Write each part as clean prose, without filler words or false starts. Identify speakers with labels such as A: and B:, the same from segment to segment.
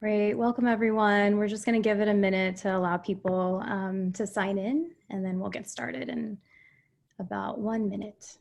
A: Great, welcome everyone. We're just going to give it a minute to allow people to sign in, and then we'll get started in about 1 minute.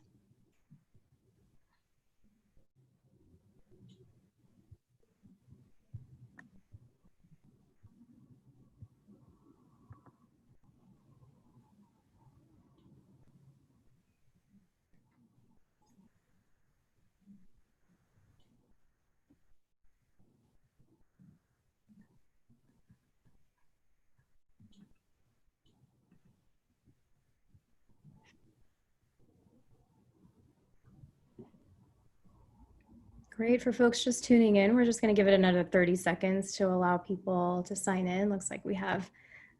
A: Great, for folks just tuning in, we're just going to give it another 30 seconds to allow people to sign in. Looks like we have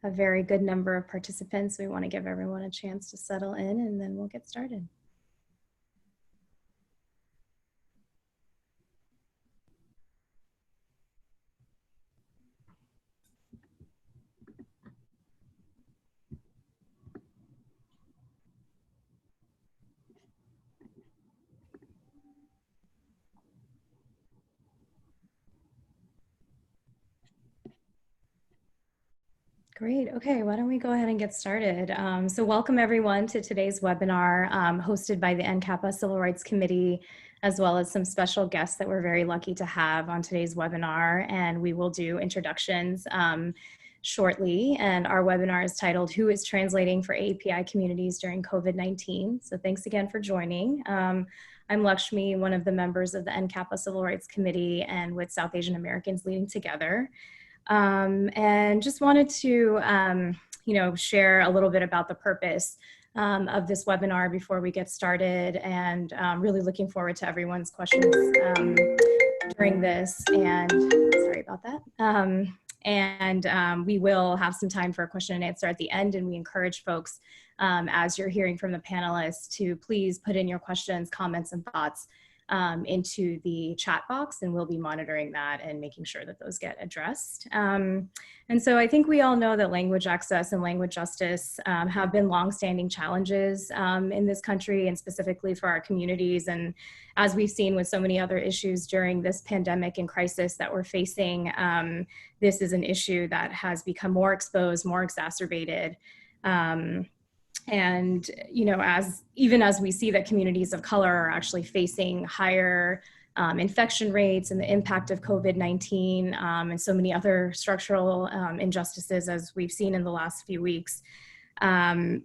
A: a very good number of participants. We want to give everyone a chance to settle in, and then we'll get started. Great. Okay, why don't we go ahead and get started. So welcome everyone to today's webinar hosted by the NCAPA Civil Rights Committee, as well as some special guests that we're very lucky to have on today's webinar. And we will do introductions shortly. And our webinar is titled, Who is Translating for AAPI Communities During COVID-19? So thanks again for joining. I'm Lakshmi, one of the members of the NCAPA Civil Rights Committee, and with South Asian Americans Leading Together. And just wanted to, share a little bit about the purpose of this webinar before we get started, and really looking forward to everyone's questions during this. And sorry about that. We will have some time for a question and answer at the end, and we encourage folks, as you're hearing from the panelists, to please put in your questions, comments, and thoughts into the chat box, and we'll be monitoring that and making sure that those get addressed. And so I think we all know that language access and language justice have been longstanding challenges in this country, and specifically for our communities. And as we've seen with so many other issues during this pandemic and crisis that we're facing, this is an issue that has become more exposed, more exacerbated. And, even as we see that communities of color are actually facing higher infection rates and the impact of COVID-19 and so many other structural injustices, as we've seen in the last few weeks,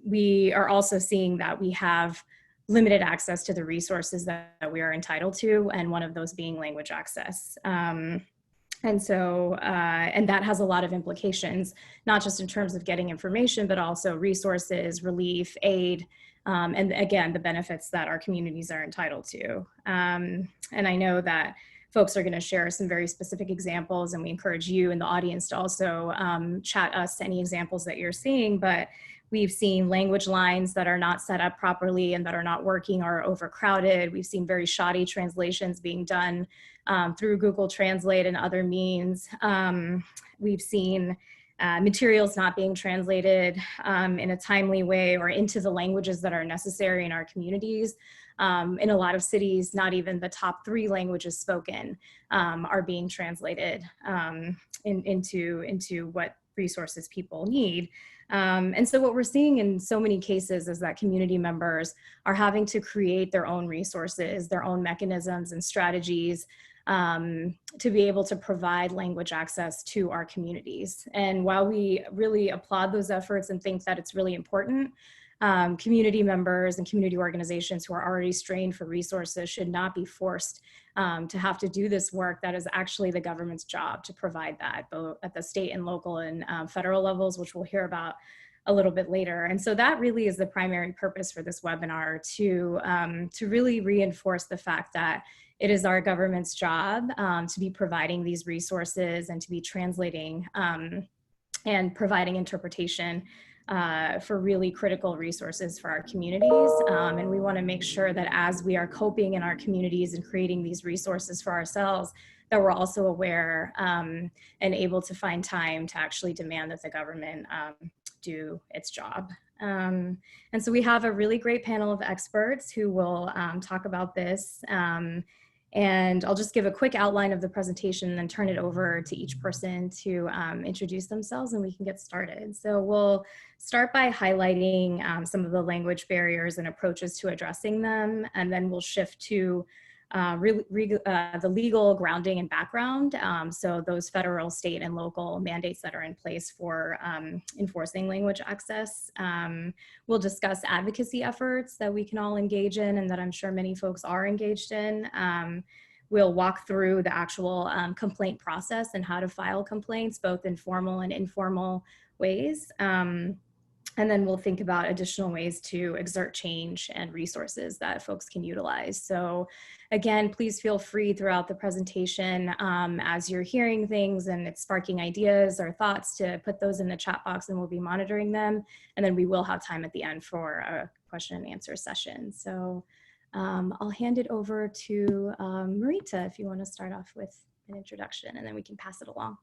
A: we are also seeing that we have limited access to the resources that we are entitled to, and one of those being language access. And so, and that has a lot of implications, not just in terms of getting information, but also resources, relief, aid, and again, the benefits that our communities are entitled to. And I know that folks are going to share some very specific examples, and we encourage you in the audience to also chat us any examples that you're seeing. But we've seen language lines that are not set up properly and that are not working or overcrowded. We've seen very shoddy translations being done through Google Translate and other means. We've seen materials not being translated in a timely way or into the languages that are necessary in our communities. In a lot of cities, not even the top 3 languages spoken are being translated into what resources people need. And so what we're seeing in so many cases is that community members are having to create their own resources, their own mechanisms and strategies to be able to provide language access to our communities. And while we really applaud those efforts and think that it's really important, community members and community organizations who are already strained for resources should not be forced to have to do this work. That is actually the government's job to provide that, both at the state and local and federal levels, which we'll hear about a little bit later. And so that really is the primary purpose for this webinar, to really reinforce the fact that it is our government's job to be providing these resources and to be translating and providing interpretation for really critical resources for our communities. And we want to make sure that as we are coping in our communities and creating these resources for ourselves, that we're also aware and able to find time to actually demand that the government do its job. And so we have a really great panel of experts who will talk about this. And I'll just give a quick outline of the presentation and then turn it over to each person to introduce themselves and we can get started. So we'll start by highlighting some of the language barriers and approaches to addressing them, and then we'll shift to the legal grounding and background. So those federal, state, and local mandates that are in place for enforcing language access. We'll discuss advocacy efforts that we can all engage in and that I'm sure many folks are engaged in. We'll walk through the actual complaint process and how to file complaints, both in formal and informal ways. And then we'll think about additional ways to exert change and resources that folks can utilize. So again, please feel free throughout the presentation as you're hearing things and it's sparking ideas or thoughts to put those in the chat box and we'll be monitoring them. And then we will have time at the end for a question and answer session. So I'll hand it over to Marita if you want to start off with an introduction and then we can pass it along.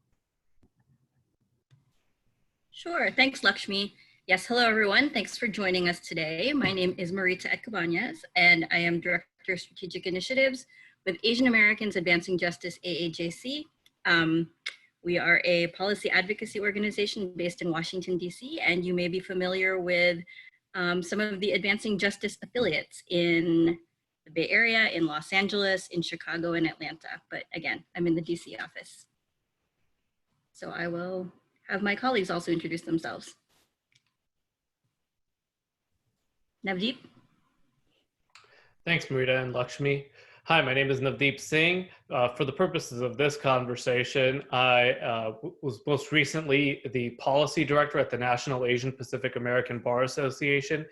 B: Sure, thanks Lakshmi. Yes, hello everyone. Thanks for joining us today. My name is Marita Etcubanez, and I am Director of Strategic Initiatives with Asian Americans Advancing Justice AAJC. We are a policy advocacy organization based in Washington, DC, and you may be familiar with some of the Advancing Justice affiliates in the Bay Area, in Los Angeles, in Chicago, and Atlanta. But again, I'm in the DC office. So I will have my colleagues also introduce themselves. Navdeep.
C: Thanks, Marita and Lakshmi. Hi, my name is Navdeep Singh. For the purposes of this conversation, I was most recently the policy director at the National Asian Pacific American Bar Association.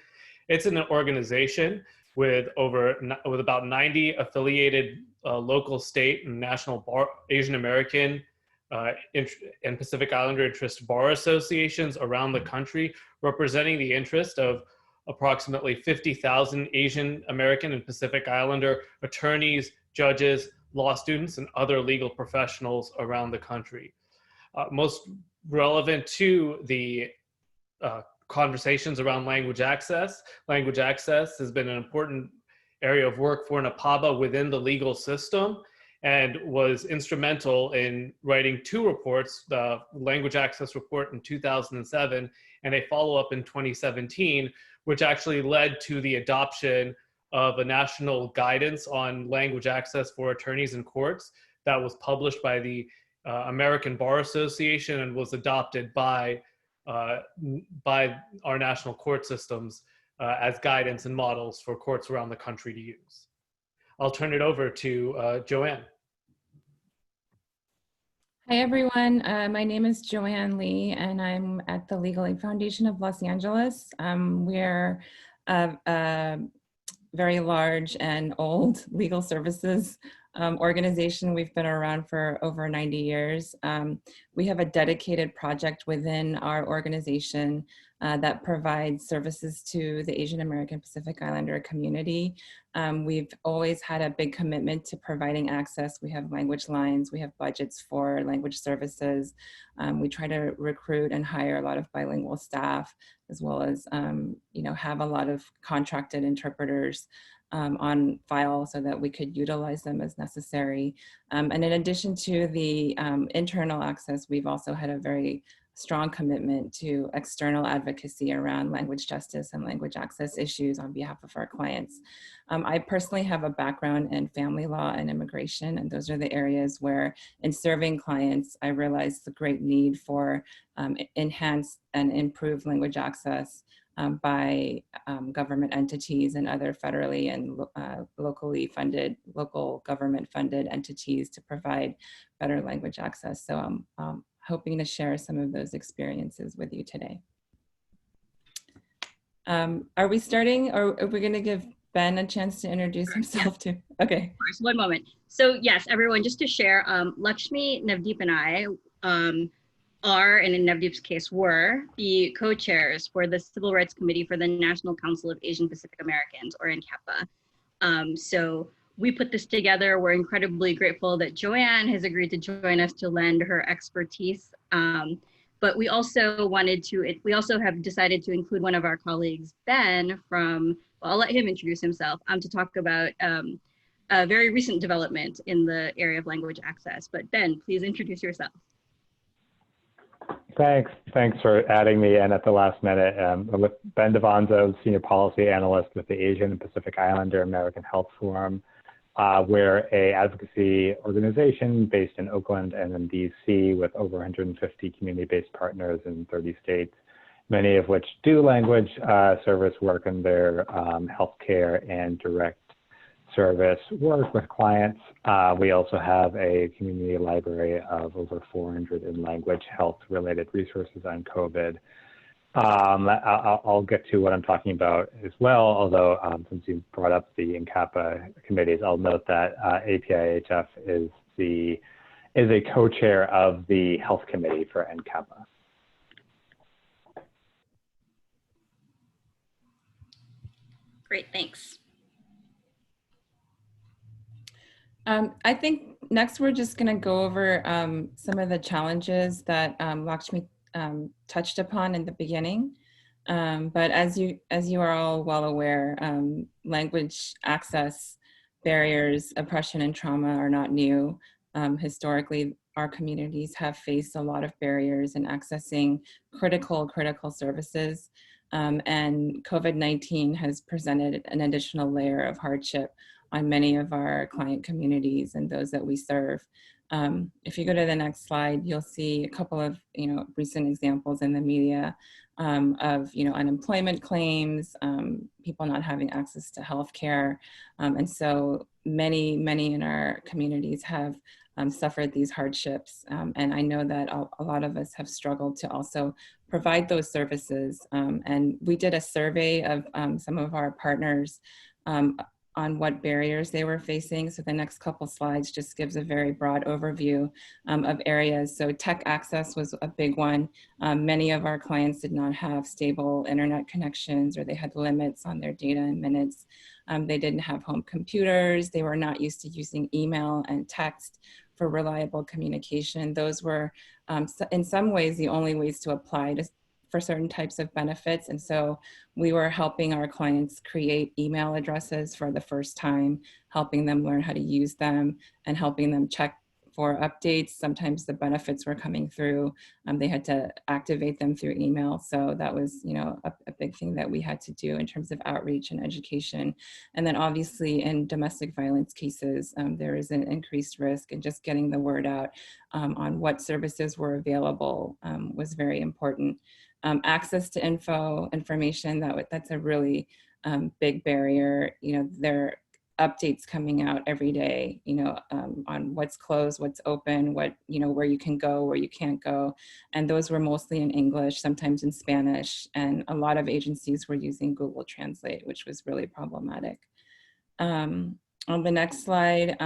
C: It's an organization with about 90 affiliated local, state, and national Asian American and Pacific Islander interest bar associations around the country, representing the interest of approximately 50,000 Asian American and Pacific Islander attorneys, judges, law students, and other legal professionals around the country. Most relevant to the conversations around language access has been an important area of work for NAPABA within the legal system and was instrumental in writing two reports, the language access report in 2007 and a follow-up in 2017, which actually led to the adoption of a national guidance on language access for attorneys in courts that was published by the American Bar Association and was adopted by our national court systems as guidance and models for courts around the country to use. I'll turn it over to Joann.
D: Hi everyone, my name is Joann Lee and I'm at the Legal Aid Foundation of Los Angeles. We're a very large and old legal services organization. We've been around for over 90 years. We have a dedicated project within our organization that provides services to the Asian American Pacific Islander community. We've always had a big commitment to providing access. We have language lines, we have budgets for language services. We try to recruit and hire a lot of bilingual staff, as well as have a lot of contracted interpreters on file so that we could utilize them as necessary. And in addition to the internal access, we've also had a very strong commitment to external advocacy around language justice and language access issues on behalf of our clients. I personally have a background in family law and immigration, and those are the areas where in serving clients, I realized the great need for enhanced and improved language access by government entities and other federally and local government funded entities to provide better language access. So I'm hoping to share some of those experiences with you today. Are we starting, or are we going to give Ben a chance to introduce himself too? Okay.
B: Of course, one moment. So yes, everyone, just to share, Lakshmi, Navdeep, and I are, and in Navdeep's case were, the co-chairs for the Civil Rights Committee for the National Council of Asian Pacific Americans, or NCAPA. So we put this together. We're incredibly grateful that Joann has agreed to join us to lend her expertise. But we also we also have decided to include one of our colleagues, Ben, from, well, I'll let him introduce himself, to talk about a very recent development in the area of language access. But Ben, please introduce yourself.
E: Thanks for adding me in at the last minute. I'm with Ben Devanzo, Senior Policy Analyst with the Asian and Pacific Islander American Health Forum. We're an advocacy organization based in Oakland and in DC with over 150 community-based partners in 30 states, many of which do language service work in their healthcare and direct service work with clients. We also have a community library of over 400 in language health related resources on COVID. I'll get to what I'm talking about as well, although since you brought up the NCAPA committees, I'll note that API-HF is a co-chair of the health committee for NCAPA.
B: Great, thanks.
D: I think next we're just going to go over some of the challenges that Lakshmi touched upon in the beginning. But as you are all well aware, language access barriers, oppression, and trauma are not new. Historically, our communities have faced a lot of barriers in accessing critical services. And COVID-19 has presented an additional layer of hardship on many of our client communities and those that we serve. If you go to the next slide, you'll see a couple of recent examples in the media of unemployment claims, people not having access to healthcare, and so many in our communities have suffered these hardships. And I know that a lot of us have struggled to also provide those services. And we did a survey of some of our partners on what barriers they were facing. So the next couple slides just gives a very broad overview of areas. So tech access was a big one. Many of our clients did not have stable internet connections, or they had limits on their data and minutes. They didn't have home computers. They were not used to using email and text for reliable communication. Those were, in some ways, the only ways to apply for certain types of benefits. And so we were helping our clients create email addresses for the first time, helping them learn how to use them, and helping them check for updates. Sometimes the benefits were coming through. They had to activate them through email. So that was a big thing that we had to do in terms of outreach and education. And then obviously in domestic violence cases, there is an increased risk, and just getting the word out on what services were available was very important. Access to information, that's a really big barrier. There are updates coming out every day, on what's closed, what's open, where you can go, where you can't go. And those were mostly in English, sometimes in Spanish. And a lot of agencies were using Google Translate, which was really problematic. On the next slide,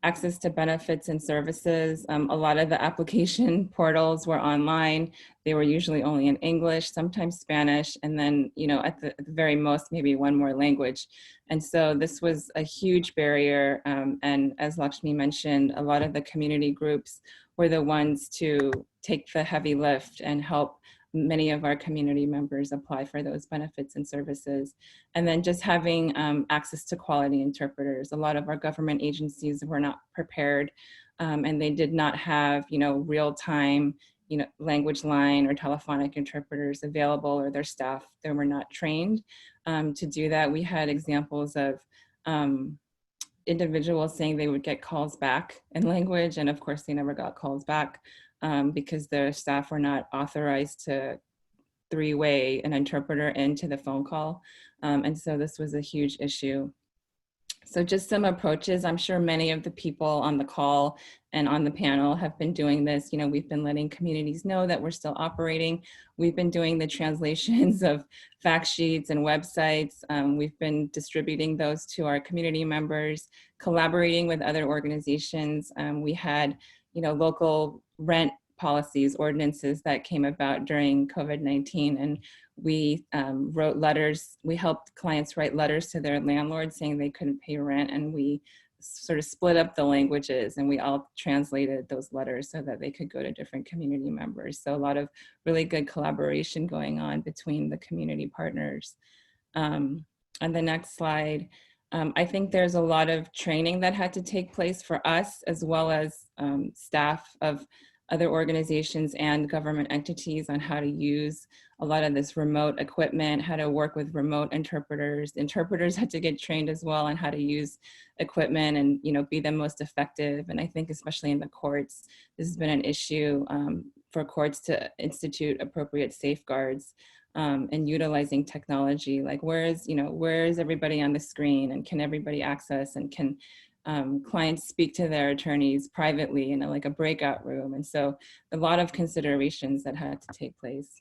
D: access to benefits and services. A lot of the application portals were online. They were usually only in English, sometimes Spanish, and then, at the very most, maybe one more language. And so this was a huge barrier. And as Lakshmi mentioned, a lot of the community groups were the ones to take the heavy lift and help many of our community members apply for those benefits and services. And then just having access to quality interpreters. A lot of our government agencies were not prepared, and they did not have, real-time, language line or telephonic interpreters available, or their staff, they were not trained to do that. We had examples of individuals saying they would get calls back in language, and of course they never got calls back. Because their staff were not authorized to three-way an interpreter into the phone call. And so this was a huge issue. So just some approaches. I'm sure many of the people on the call and on the panel have been doing this. We've been letting communities know that we're still operating. We've been doing the translations of fact sheets and websites. We've been distributing those to our community members, collaborating with other organizations. We had local rent policies, ordinances that came about during COVID-19. And we wrote letters. We helped clients write letters to their landlords saying they couldn't pay rent. And we sort of split up the languages, and we all translated those letters so that they could go to different community members. So a lot of really good collaboration going on between the community partners. On the next slide, I think there's a lot of training that had to take place for us, as well as staff of other organizations and government entities, on how to use a lot of this remote equipment, how to work with remote interpreters. Interpreters had to get trained as well on how to use equipment and, you know, be the most effective. And I think especially in the courts, this has been an issue for courts to institute appropriate safeguards and utilizing technology. Like, where is everybody on the screen, and can everybody access, and can clients speak to their attorneys privately in like a breakout room? And so a lot of considerations that had to take place.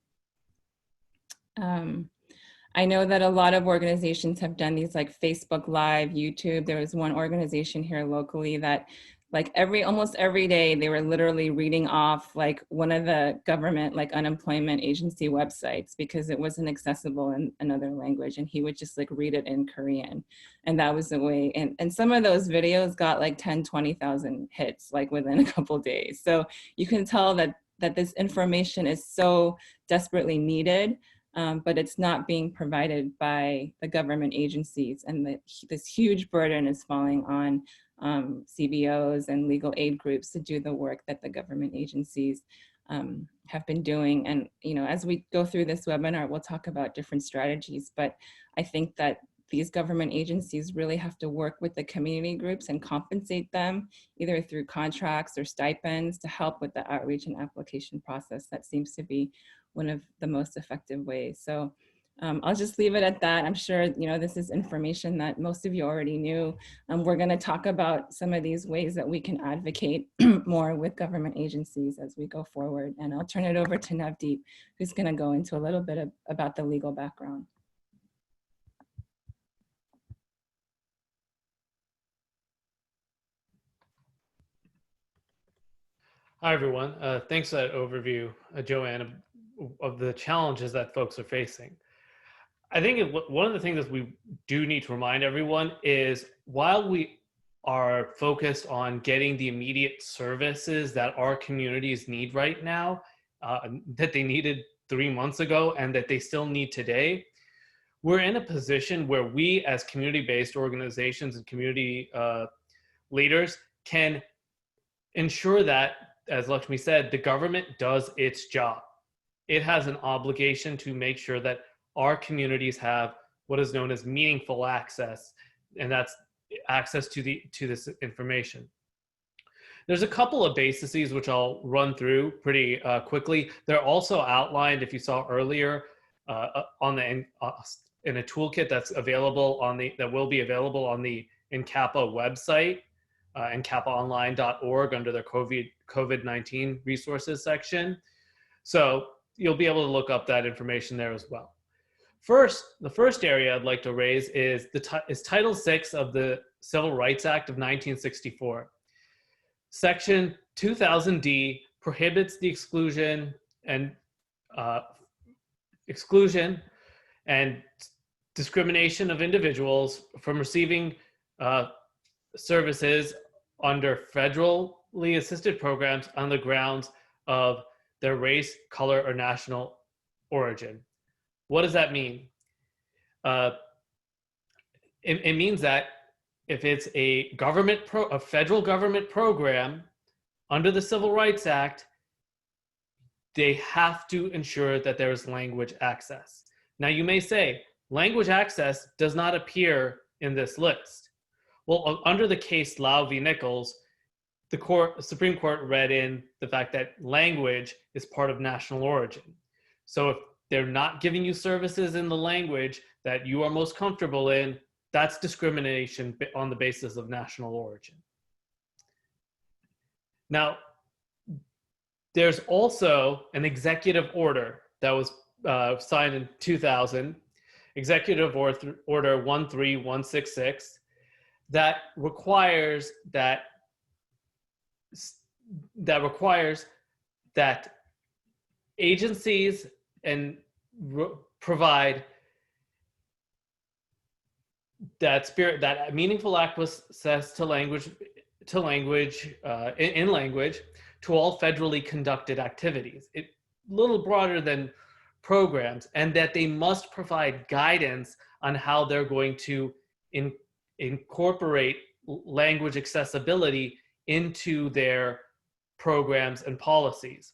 D: I know that a lot of organizations have done these like Facebook Live, YouTube. There was one organization here locally that like almost every day they were literally reading off like one of the government like unemployment agency websites because it wasn't accessible in another language, and he would just like read it in Korean, and that was the way. And some of those videos got like 10-20,000 hits like within a couple days. So you can tell that this information is so desperately needed, but it's not being provided by the government agencies, and this huge burden is falling on CBOs and legal aid groups to do the work that the government agencies have been doing. And, you know, as we go through this webinar, we'll talk about different strategies, but I think that these government agencies really have to work with the community groups and compensate them either through contracts or stipends to help with the outreach and application process. That seems to be one of the most effective ways. So I'll just leave it at that. I'm sure, you know, this is information that most of you already knew. We're going to talk about some of these ways that we can advocate more with government agencies as we go forward. And I'll turn it over to Navdeep, who's going to go into a little bit about the legal background.
C: Hi, everyone. Thanks for that overview, Joann, of the challenges that folks are facing. I think one of the things that we do need to remind everyone is while we are focused on getting the immediate services that our communities need right now, that they needed 3 months ago and that they still need today, we're in a position where we as community-based organizations and community leaders can ensure that, as Lakshmi said, the government does its job. It has an obligation to make sure that our communities have what is known as meaningful access, and that's access to this information. There's a couple of bases which I'll run through pretty quickly. They're also outlined, if you saw earlier, in a toolkit that's available that will be available on the NCAPA website, NCAPAonline.org, under the COVID-19 resources section. So you'll be able to look up that information there as well. The first area I'd like to raise is Title VI of the Civil Rights Act of 1964. Section 2000D prohibits the exclusion and discrimination of individuals from receiving services under federally assisted programs on the grounds of their race, color, or national origin. What does that mean? It means that if it's a federal government program under the Civil Rights Act, they have to ensure that there is language access. Now you may say, language access does not appear in this list. Well, under the case Lau v. Nichols, the Supreme Court read in the fact that language is part of national origin. So if they're not giving you services in the language that you are most comfortable in, that's discrimination on the basis of national origin. Now, there's also an executive order that was signed in 2000, Executive Order 13166, that requires that agencies and provide that meaningful access to language in language to all federally conducted activities. It's a little broader than programs, and that they must provide guidance on how they're going to incorporate language accessibility into their programs and policies.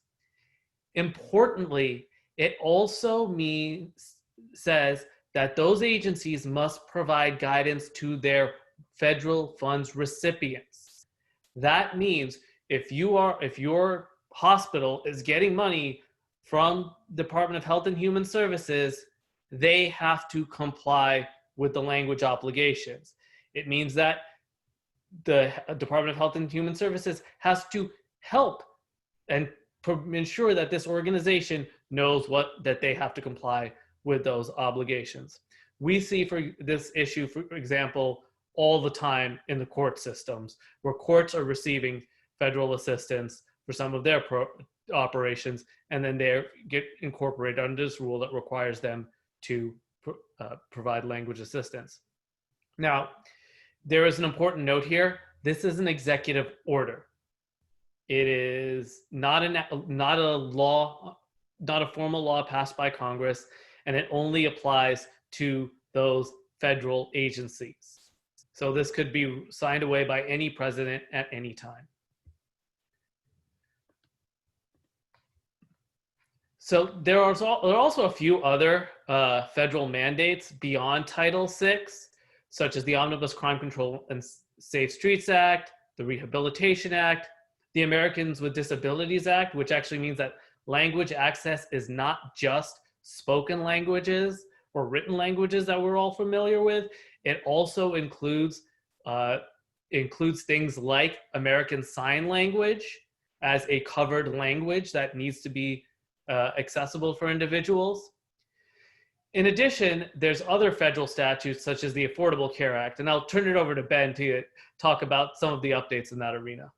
C: Importantly, it also says that those agencies must provide guidance to their federal funds recipients. That means if your hospital is getting money from Department of Health and Human Services, they have to comply with the language obligations. It means that the Department of Health and Human Services has to help and ensure that this organization knows that they have to comply with those obligations. We see for this issue, for example, all the time in the court systems, where courts are receiving federal assistance for some of their operations, and then they get incorporated under this rule that requires them to provide language assistance. Now, there is an important note here. This is an executive order. It is not a law, not a formal law passed by Congress, and it only applies to those federal agencies. So this could be signed away by any president at any time. So there are also a few other federal mandates beyond Title VI, such as the Omnibus Crime Control and Safe Streets Act, the Rehabilitation Act, the Americans with Disabilities Act, which actually means that language access is not just spoken languages or written languages that we're all familiar with. It also includes things like American Sign Language as a covered language that needs to be accessible for individuals. In addition, there's other federal statutes such as the Affordable Care Act, and I'll turn it over to Ben to talk about some of the updates in that arena.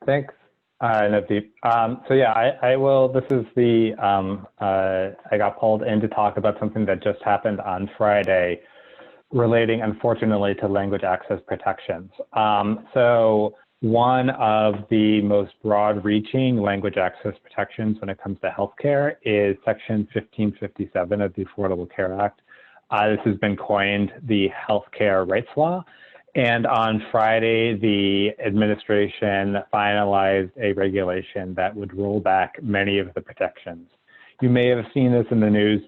E: Thanks, Navdeep. So yeah, I will, this is the, I got pulled in to talk about something that just happened on Friday relating, unfortunately, to language access protections. So one of the most broad-reaching language access protections when it comes to healthcare is Section 1557 of the Affordable Care Act. This has been coined the Healthcare Rights Law. And on Friday, the administration finalized a regulation that would roll back many of the protections. You may have seen this in the news,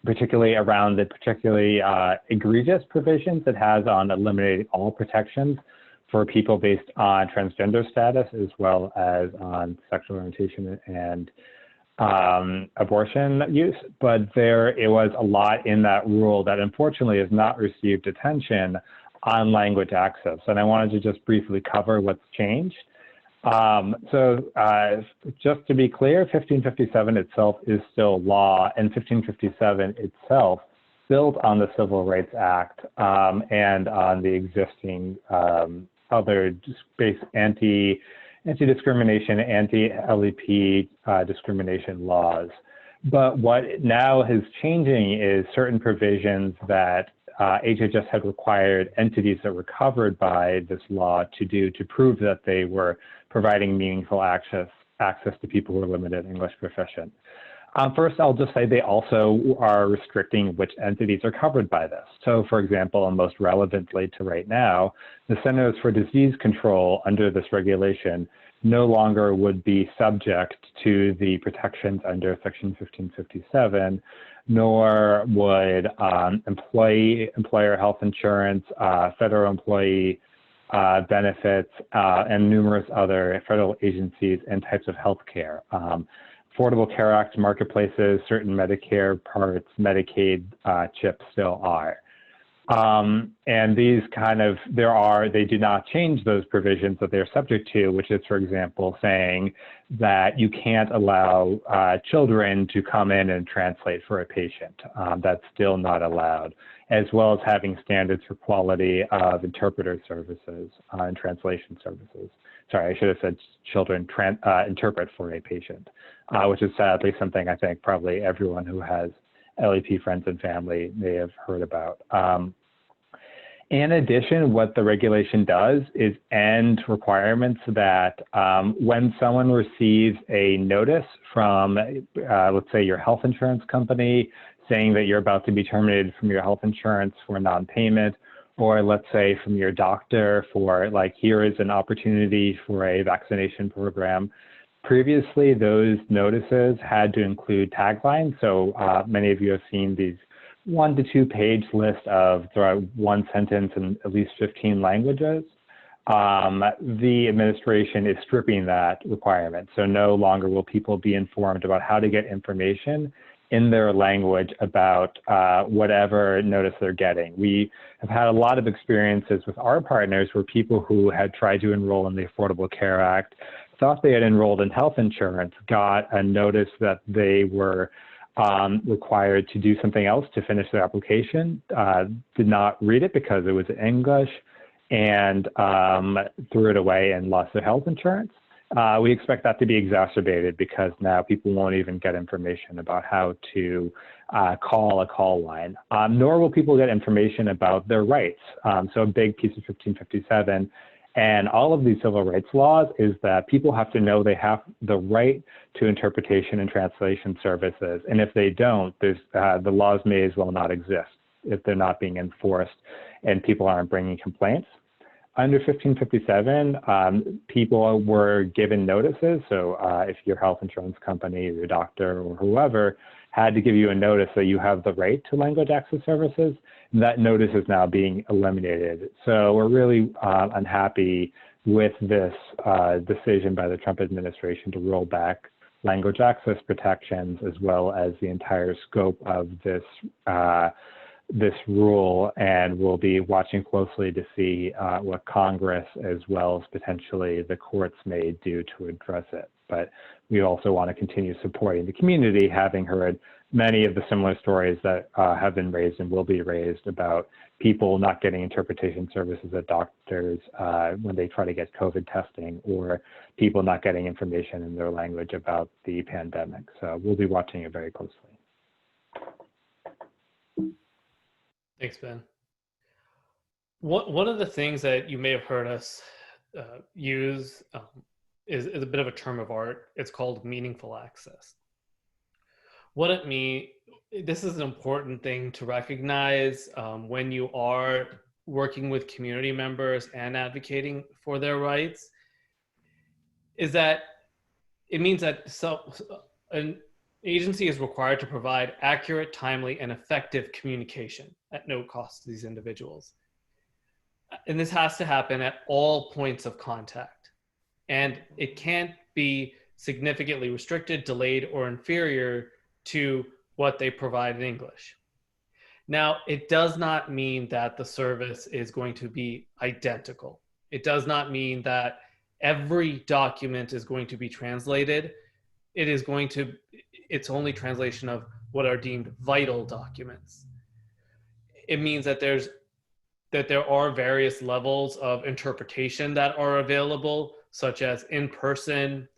E: particularly around the particularly egregious provisions it has on eliminating all protections for people based on transgender status, as well as on sexual orientation and abortion use. But it was a lot in that rule that unfortunately has not received attention on language access. And I wanted to just briefly cover what's changed. Just to be clear, 1557 itself is still law, and 1557 itself built on the Civil Rights Act and on the existing other anti-discrimination, anti-LEP discrimination laws. But what now is changing is certain provisions that HHS had required entities that were covered by this law to prove that they were providing meaningful access to people who are limited English proficient. First, I'll just say they also are restricting which entities are covered by this. So, for example, and most relevantly to right now, the Centers for Disease Control under this regulation no longer would be subject to the protections under Section 1557, nor would employer health insurance, federal employee benefits, and numerous other federal agencies and types of healthcare. Affordable Care Act marketplaces, certain Medicare parts, Medicaid chips still are. And these they do not change those provisions that they're subject to, which is, for example, saying that you can't allow children to come in and translate for a patient. That's still not allowed, as well as having standards for quality of interpreter services and translation services. Sorry, I should have said children interpret for a patient, which is sadly something I think probably everyone who has LEP friends and family may have heard about. In addition, what the regulation does is end requirements that when someone receives a notice from, let's say, your health insurance company saying that you're about to be terminated from your health insurance for non-payment, or let's say from your doctor for like, here is an opportunity for a vaccination program. Previously, those notices had to include taglines. So many of you have seen these 1 to 2 page list of one sentence in at least 15 languages. The administration is stripping that requirement. So no longer will people be informed about how to get information in their language about whatever notice they're getting. We have had a lot of experiences with our partners where people who had tried to enroll in the Affordable Care Act thought they had enrolled in health insurance, got a notice that they were required to do something else to finish their application, did not read it because it was in English, and threw it away and lost their health insurance. We expect that to be exacerbated because now people won't even get information about how to call a call line, nor will people get information about their rights. So a big piece of 1557 and all of these civil rights laws is that people have to know they have the right to interpretation and translation services. And if they don't, the laws may as well not exist if they're not being enforced and people aren't bringing complaints. Under 1557, people were given notices. So if your health insurance company or your doctor or whoever had to give you a notice that you have the right to language access services, that notice is now being eliminated. So we're really unhappy with this decision by the Trump administration to roll back language access protections, as well as the entire scope of this this rule, and we'll be watching closely to see what Congress, as well as potentially the courts, may do to address it. But we also want to continue supporting the community, having heard many of the similar stories that have been raised and will be raised about people not getting interpretation services at doctors when they try to get COVID testing, or people not getting information in their language about the pandemic. So we'll be watching it very closely.
C: Thanks, Ben. One of the things that you may have heard us use is a bit of a term of art. It's called meaningful access. What it means, this is an important thing to recognize when you are working with community members and advocating for their rights, is that it means that an agency is required to provide accurate, timely, and effective communication at no cost to these individuals. And this has to happen at all points of contact. And it can't be significantly restricted, delayed, or inferior to what they provide in English. Now, it does not mean that the service is going to be identical. It does not mean that every document is going to be translated. It's only translation of what are deemed vital documents. It means that there are various levels of interpretation that are available, such as in-person,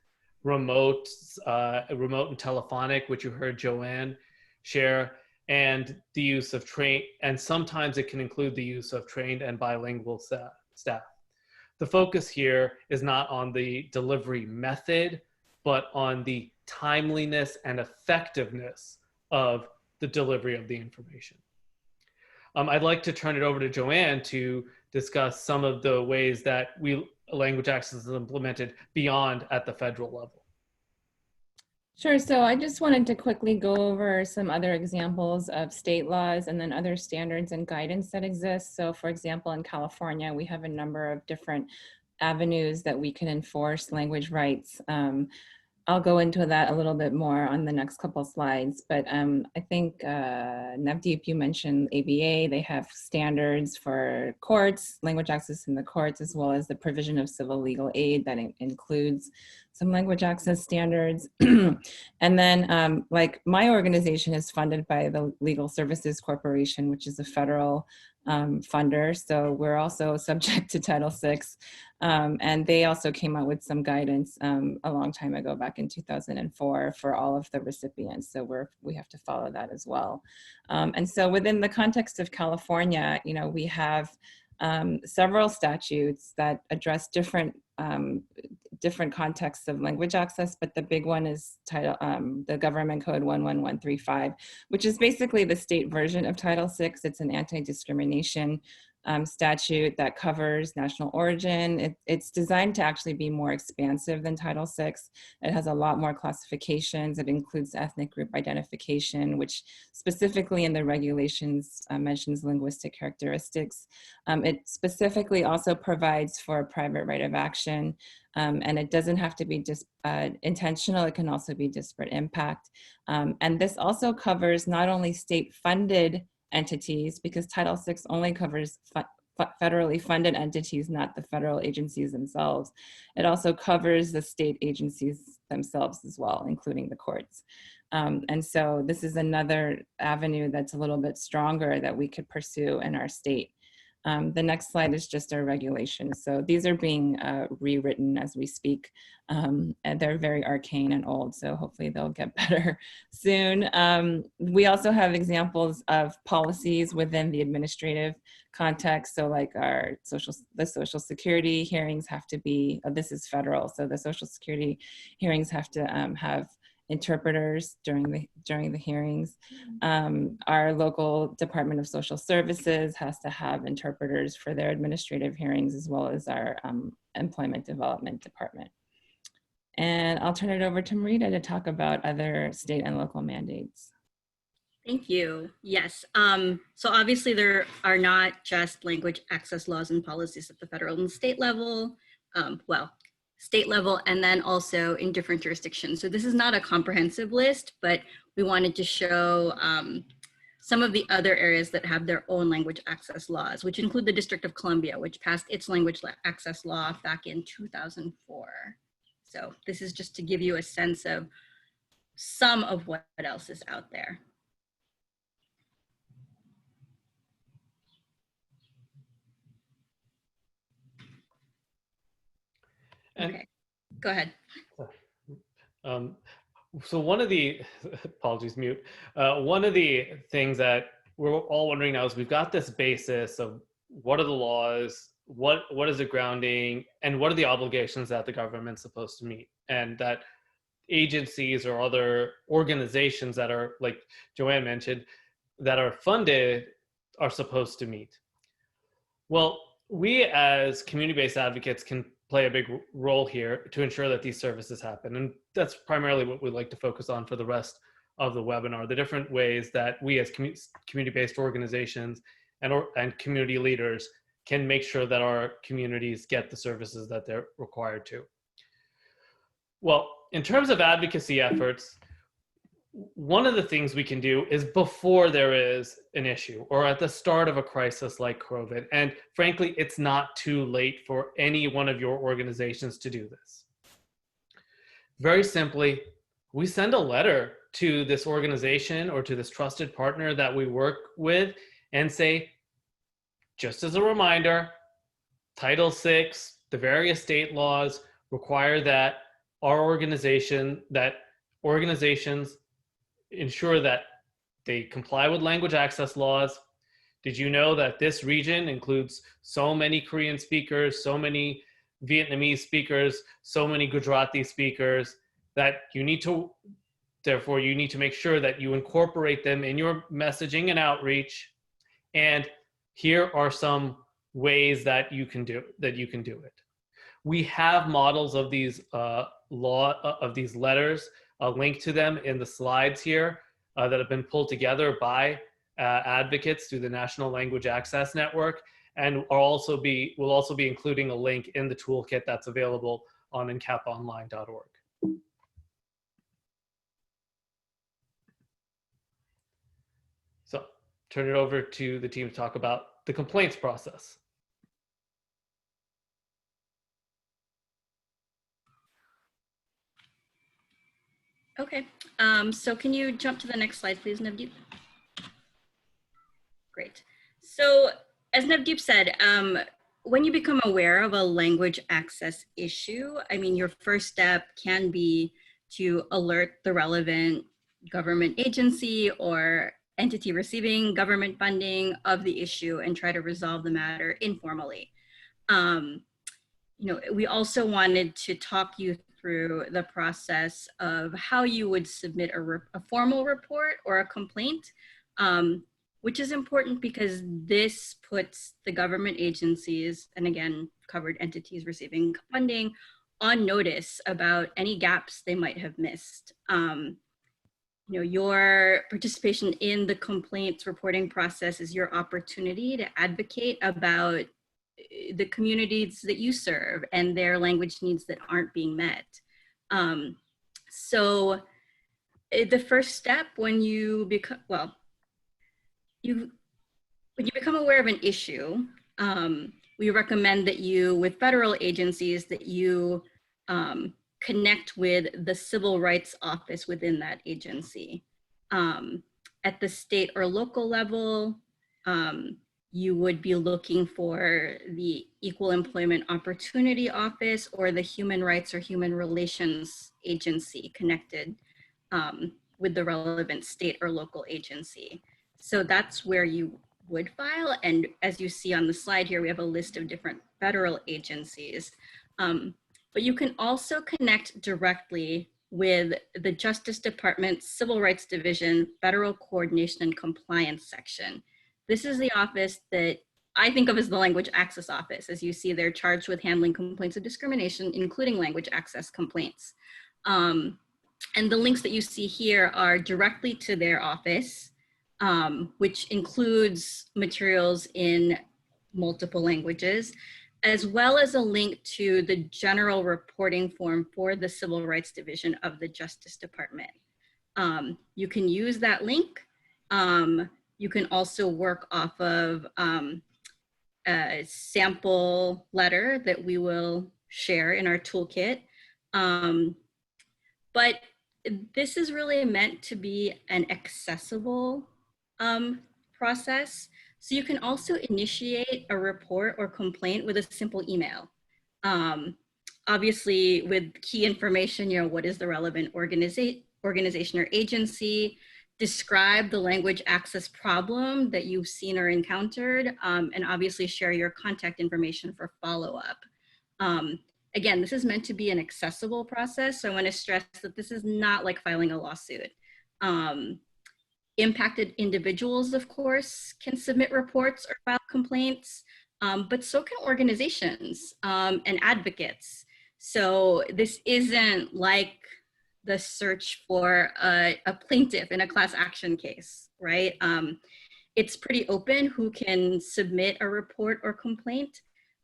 C: remote and telephonic, which you heard Joann share, and the use of and sometimes it can include the use of trained and bilingual staff. The focus here is not on the delivery method, but on the timeliness and effectiveness of the delivery of the information. I'd like to turn it over to Joann to discuss some of the ways that language access is implemented beyond at the federal level.
D: Sure. So I just wanted to quickly go over some other examples of state laws and then other standards and guidance that exist. So for example, in California, we have a number of different avenues that we can enforce language rights. I'll go into that a little bit more on the next couple slides, but I think Navdeep, you mentioned ABA. They have standards for courts, language access in the courts, as well as the provision of civil legal aid that includes some language access standards. And then like my organization is funded by the Legal Services Corporation, which is a federal funder. So we're also subject to Title VI. And they also came out with some guidance a long time ago, back in 2004, for all of the recipients. So we have to follow that as well. And so within the context of California, you know, we have several statutes that address different different contexts of language access, but the big one is the Government Code 11135, which is basically the state version of Title VI. It's an anti-discrimination statute that covers national origin. It's designed to actually be more expansive than Title VI. It has a lot more classifications. It includes ethnic group identification, which specifically in the regulations mentions linguistic characteristics. It specifically also provides for a private right of action, and it doesn't have to be just intentional. It can also be disparate impact. And this also covers not only state-funded entities, because Title VI only covers federally funded entities, not the federal agencies themselves. It also covers the state agencies themselves as well, including the courts. And so this is another avenue that's a little bit stronger that we could pursue in our state. The next slide is just our regulations. So these are being rewritten as we speak, and they're very arcane and old, so hopefully they'll get better soon. We also have examples of policies within the administrative context. So like the Social Security hearings have to be, this is federal, so the Social Security hearings have to have interpreters during the hearings. Our local Department of Social Services has to have interpreters for their administrative hearings, as well as our Employment Development Department. And I'll turn it over to Marita to talk about other state and local mandates.
B: Thank you. Yes. So obviously there are not just language access laws and policies at the federal and state level. State level, and then also in different jurisdictions. So this is not a comprehensive list, but we wanted to show some of the other areas that have their own language access laws, which include the District of Columbia, which passed its language access law back in 2004. So this is just to give you a sense of some of what else is out there. Okay, go ahead.
C: So one of the, apologies, mute. One of the things that we're all wondering now is we've got this basis of what are the laws, what is the grounding, and what are the obligations that the government's supposed to meet, and that agencies or other organizations that are, like Joann mentioned, that are funded are supposed to meet. Well, we as community-based advocates can play a big role here to ensure that these services happen. And that's primarily what we'd like to focus on for the rest of the webinar, the different ways that we as community-based organizations and community leaders can make sure that our communities get the services that they're required to. Well, in terms of advocacy efforts, one of the things we can do is before there is an issue or at the start of a crisis like COVID. And frankly, it's not too late for any one of your organizations to do this. Very simply, we send a letter to this organization or to this trusted partner that we work with and say, just as a reminder, Title VI, the various state laws require that organizations ensure that they comply with language access laws. Did you know that this region includes so many Korean speakers, so many Vietnamese speakers, so many Gujarati speakers, that therefore you need to make sure that you incorporate them in your messaging and outreach. And here are some ways that you can do it. We have models of these letters. I'll link to them in the slides here that have been pulled together by advocates through the National Language Access Network, and will also be including a link in the toolkit that's available on NCAPAonline.org. So turn it over to the team to talk about the complaints process.
B: Okay, so can you jump to the next slide, please, Navdeep? Great. So as Navdeep said, when you become aware of a language access issue, I mean, your first step can be to alert the relevant government agency or entity receiving government funding of the issue and try to resolve the matter informally. we also wanted to talk you through the process of how you would submit a formal report or a complaint, which is important because this puts the government agencies, and again, covered entities receiving funding, on notice about any gaps they might have missed. Your participation in the complaints reporting process is your opportunity to advocate about the communities that you serve and their language needs that aren't being met. So the first step when you become, when you become aware of an issue, we recommend that you, with federal agencies, that you connect with the civil rights office within that agency. At the state or local level, you would be looking for the Equal Employment Opportunity Office or the Human Rights or Human Relations Agency connected with the relevant state or local agency. So that's where you would file. And as you see on the slide here, we have a list of different federal agencies. But you can also connect directly with the Justice Department's Civil Rights Division Federal Coordination and Compliance Section. This is the office that I think of as the Language Access Office. As you see, they're charged with handling complaints of discrimination, including language access complaints. And the links that you see here are directly to their office, which includes materials in multiple languages, as well as a link to the general reporting form for the Civil Rights Division of the Justice Department. You can use that link. You can also work off of a sample letter that we will share in our toolkit. But this is really meant to be an accessible process. So you can also initiate a report or complaint with a simple email. Obviously with key information, what is the relevant organization or agency, describe the language access problem that you've seen or encountered, and obviously share your contact information for follow-up. Again, this is meant to be an accessible process, so I want to stress that this is not like filing a lawsuit. Impacted individuals, of course, can submit reports or file complaints, but so can organizations and advocates. So this isn't like the search for a plaintiff in a class action case, right? It's pretty open who can submit a report or complaint.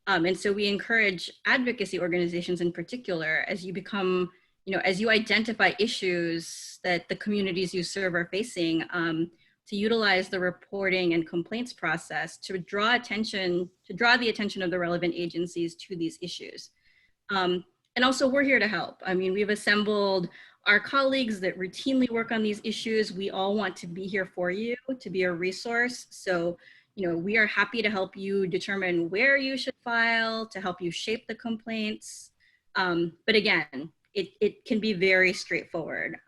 B: And so we encourage advocacy organizations in particular, as you become, as you identify issues that the communities you serve are facing, to utilize the reporting and complaints process to draw the attention of the relevant agencies to these issues. And also we're here to help. I mean, we've assembled our colleagues that routinely work on these issues. We all want to be here for you, to be a resource. So, we are happy to help you determine where you should file, to help you shape the complaints. But again, it can be very straightforward.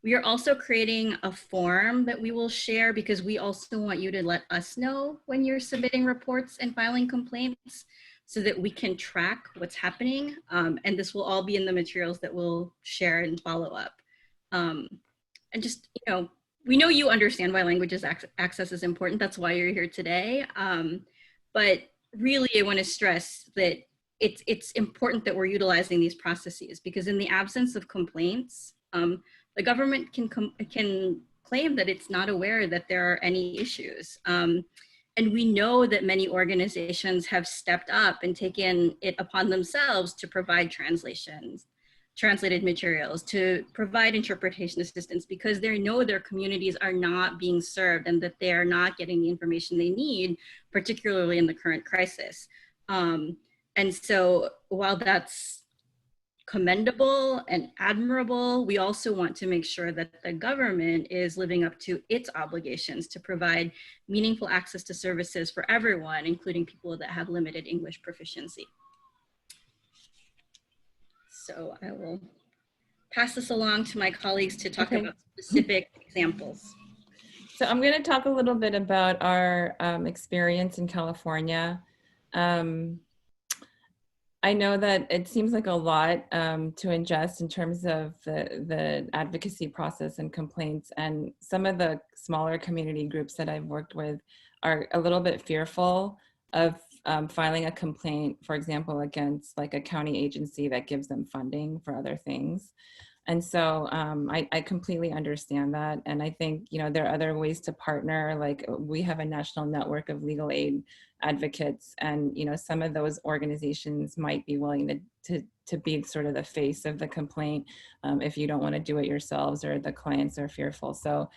B: We are also creating a form that we will share because we also want you to let us know when you're submitting reports and filing complaints so that we can track what's happening. And this will all be in the materials that we'll share and follow up. And just, we know you understand why languages access is important. That's why you're here today. But really, I want to stress that it's important that we're utilizing these processes because in the absence of complaints, the government can claim that it's not aware that there are any issues. And we know that many organizations have stepped up and taken it upon themselves to provide translated materials, to provide interpretation assistance because they know their communities are not being served and that they are not getting the information they need, particularly in the current crisis. And so while that's commendable and admirable, we also want to make sure that the government is living up to its obligations to provide meaningful access to services for everyone, including people that have limited English proficiency. So I will pass this along to my colleagues to talk about specific examples.
D: So I'm going to talk a little bit about our experience in California. I know that it seems like a lot to ingest in terms of the advocacy process and complaints. And some of the smaller community groups that I've worked with are a little bit fearful of filing a complaint, for example, against like a county agency that gives them funding for other things. And so I completely understand that. And I think, you know, there are other ways to partner. Like we have a national network of legal aid advocates, and, you know, some of those organizations might be willing to be sort of the face of the complaint if you don't want to do it yourselves or the clients are fearful. So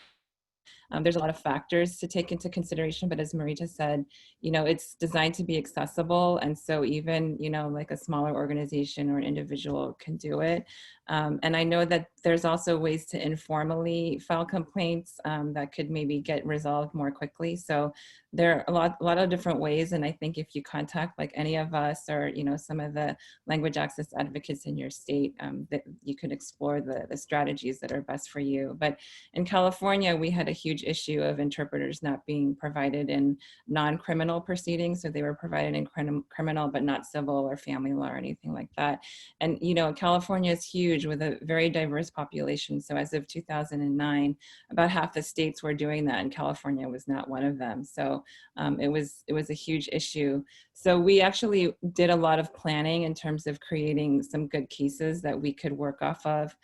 D: there's a lot of factors to take into consideration, but as Marita said, you know, it's designed to be accessible. And so even, you know, like a smaller organization or an individual can do it. And I know that there's also ways to informally file complaints that could maybe get resolved more quickly. So there are a lot of different ways. And I think if you contact like any of us or, you know, some of the language access advocates in your state, that you could explore the strategies that are best for you. But in California, we had a huge issue of interpreters not being provided in non-criminal proceedings. So they were provided in criminal, but not civil or family law or anything like that. And, you know, California is huge with a very diverse population. So as of 2009, about half the states were doing that, and California was not one of them. So it was a huge issue. So we actually did a lot of planning in terms of creating some good cases that we could work off of.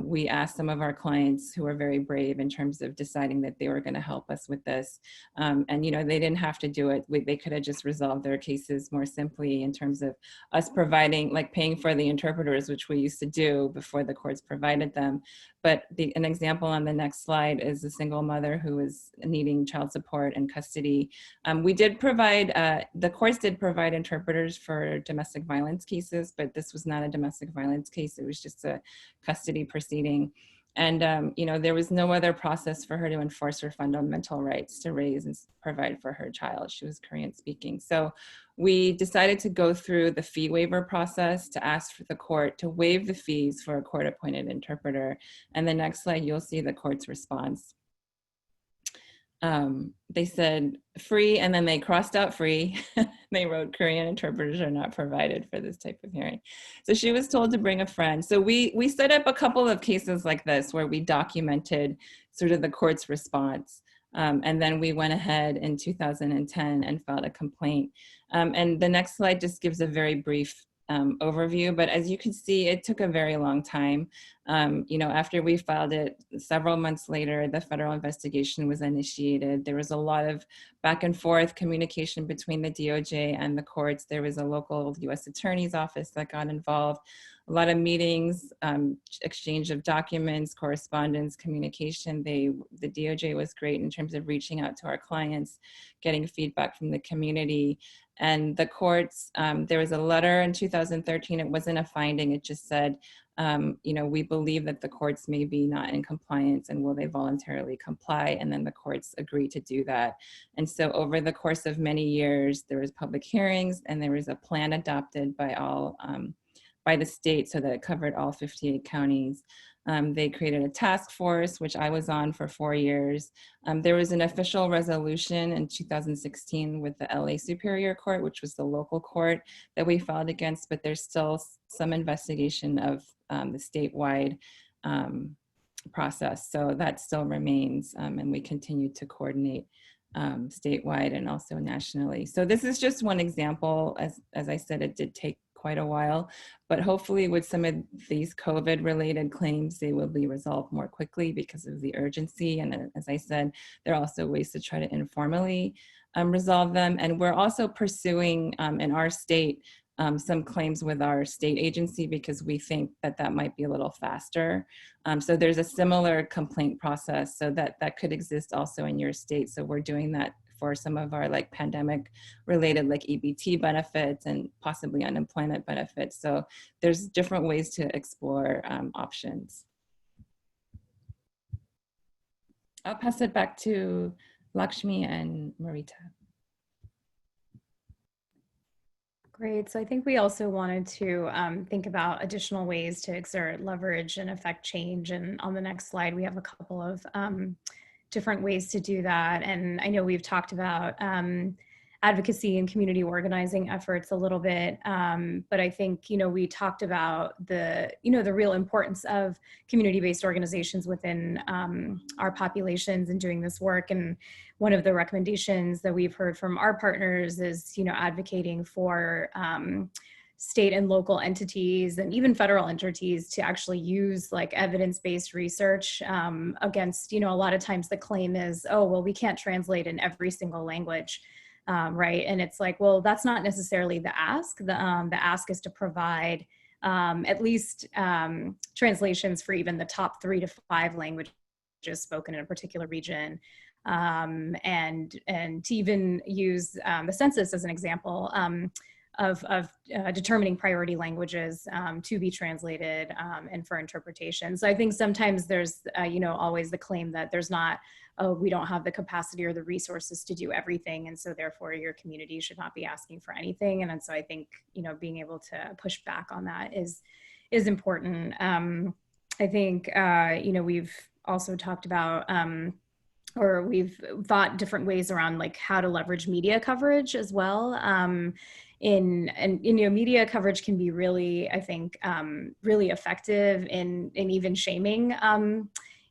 D: We asked some of our clients who were very brave in terms of deciding that they were going to help us with this. And, you know, they didn't have to do it. They could have just resolved their cases more simply in terms of us providing, like paying for the interpreters, which we used to do before the courts provided them. But an example on the next slide is a single mother who was needing child support and custody. We did provide, the courts did provide interpreters for domestic violence cases, but this was not a domestic violence case. It was just a custody proceeding. And, you know, there was no other process for her to enforce her fundamental rights to raise and provide for her child. She was Korean speaking. So we decided to go through the fee waiver process to ask for the court to waive the fees for a court appointed interpreter. And the next slide, you'll see the court's response. They said free, and then they crossed out free. They wrote Korean interpreters are not provided for this type of hearing. So she was told to bring a friend. So we set up a couple of cases like this where we documented sort of the court's response. And then we went ahead in 2010 and filed a complaint. And the next slide just gives a very brief overview, but as you can see, it took a very long time. You know, after we filed it, several months later, the federal investigation was initiated. There was a lot of back and forth communication between the DOJ and the courts. There was a local U.S. attorney's office that got involved. A lot of meetings, exchange of documents, correspondence, communication. The DOJ was great in terms of reaching out to our clients, getting feedback from the community. And the courts, there was a letter in 2013. It wasn't a finding. It just said, you know, we believe that the courts may be not in compliance and will they voluntarily comply? And then the courts agreed to do that. And so over the course of many years, there was public hearings and there was a plan adopted by all, by the state so that it covered all 58 counties. They created a task force, which I was on for 4 years. There was an official resolution in 2016 with the LA Superior Court, which was the local court that we filed against, but there's still some investigation of the statewide process. So that still remains, and we continue to coordinate statewide and also nationally. So this is just one example. As I said, it did take quite a while, but hopefully with some of these COVID related claims, they will be resolved more quickly because of the urgency. And as I said, there are also ways to try to informally resolve them. And we're also pursuing in our state some claims with our state agency because we think that that might be a little faster. So there's a similar complaint process so that could exist also in your state. So we're doing that for some of our like pandemic related like EBT benefits and possibly unemployment benefits. So there's different ways to explore options. I'll pass it back to Lakshmi and Marita.
A: Great. So I think we also wanted to think about additional ways to exert leverage and affect change. And on the next slide, we have a couple of different ways to do that. And I know we've talked about advocacy and community organizing efforts a little bit. But I think, we talked about the real importance of community-based organizations within our populations and doing this work. And one of the recommendations that we've heard from our partners is, advocating for state and local entities and even federal entities to actually use like evidence-based research against, a lot of times the claim is, oh, well, we can't translate in every single language. Right. And it's like, well, that's not necessarily the ask. The ask is to provide at least translations for even the top 3 to 5 languages spoken in a particular region. And to even use the census as an example of determining priority languages to be translated and for interpretation. So I think sometimes there's, always the claim that there's not, oh, we don't have the capacity or the resources to do everything. And so therefore your community should not be asking for anything. And so I think, being able to push back on that is important. I think, we've also talked about, or we've thought different ways around like how to leverage media coverage as well. Media coverage can be really, I think, really effective in even shaming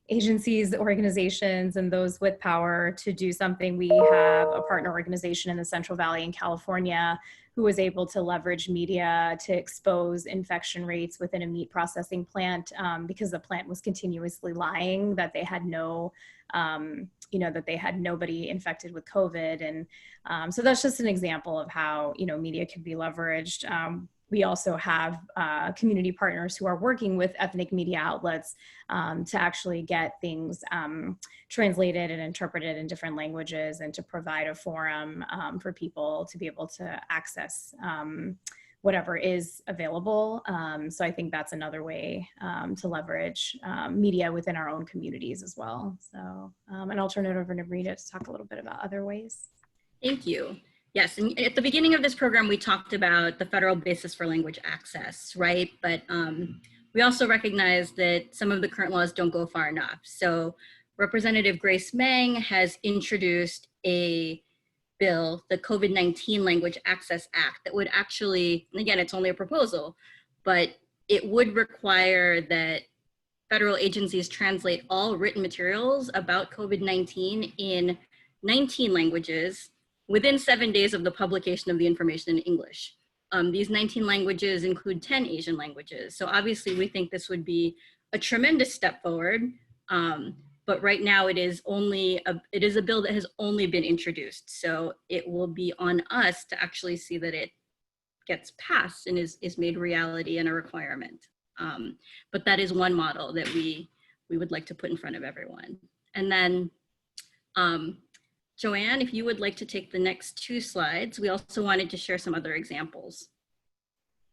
A: agencies, organizations, and those with power to do something. We have a partner organization in the Central Valley in California who was able to leverage media to expose infection rates within a meat processing plant because the plant was continuously lying that they had that they had nobody infected with COVID. And so that's just an example of how, media can be leveraged. We also have community partners who are working with ethnic media outlets to actually get things translated and interpreted in different languages and to provide a forum for people to be able to access whatever is available. So I think that's another way to leverage media within our own communities as well. So, and I'll turn it over to Marita to talk a little bit about other ways.
B: Thank you. Yes, and at the beginning of this program, we talked about the federal basis for language access, right? But we also recognize that some of the current laws don't go far enough. So Representative Grace Meng has introduced a bill, the COVID-19 Language Access Act, that would actually, and again, it's only a proposal, but it would require that federal agencies translate all written materials about COVID-19 in 19 languages within 7 days of the publication of the information in English. These 19 languages include 10 Asian languages. So obviously we think this would be a tremendous step forward, but right now it is a bill that has only been introduced. So it will be on us to actually see that it gets passed and is made reality and a requirement. But that is one model that we would like to put in front of everyone. And then, Joann, if you would like to take the next 2 slides, we also wanted to share some other examples.